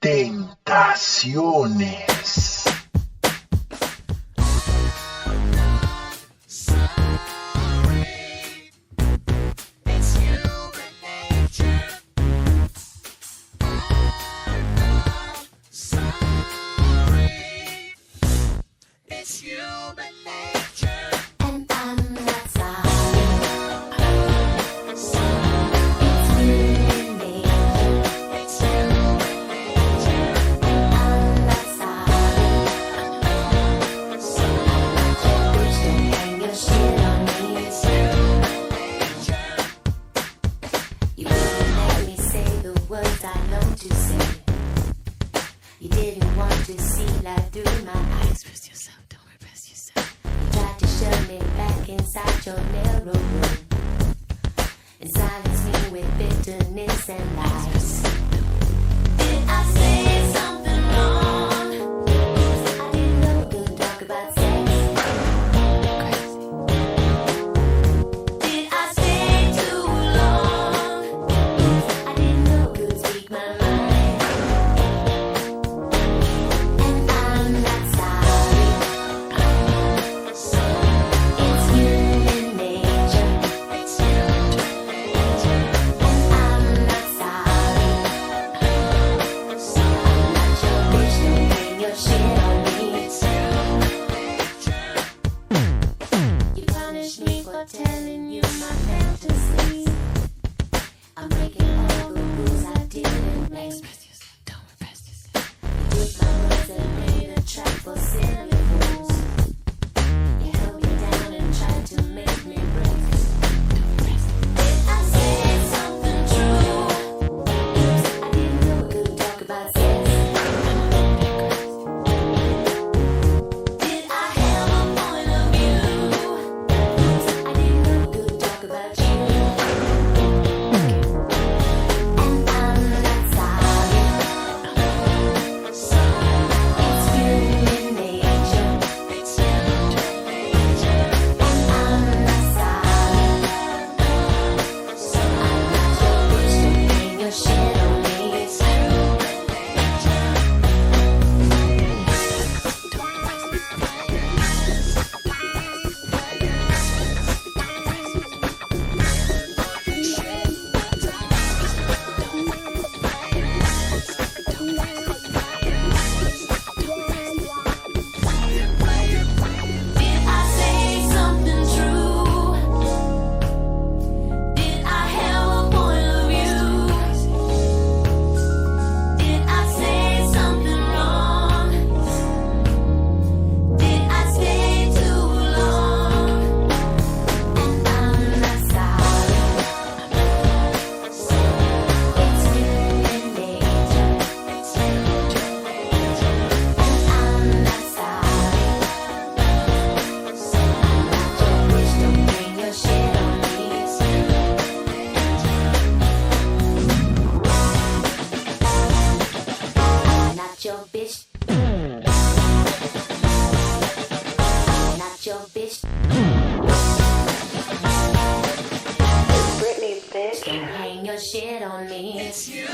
Tentaciones. You didn't want to see life through my eyes. Express yourself, don't repress yourself. You tried to shove me back inside your narrow room and silence me with bitterness and lies. Did I say something wrong? I didn't know we could talk about sex. Did I stay too long? I didn't know we could speak my mind. Telling you my fantasy. I'm breaking all the rules I didn't make. Express yourself, don't repress yourself. You took my words and made a track for silly fools. You held me down and tried to make me break. Did I say something true? I didn't know we could talk about sex. Did I have a point of view? About you, and I'm not sorry. It's human nature. And I'm not sorry. I'm not your bitch to bring your shit on me. Your bitch. Not your bitch. Britney, bitch. Don't hang your shit on me. It's you.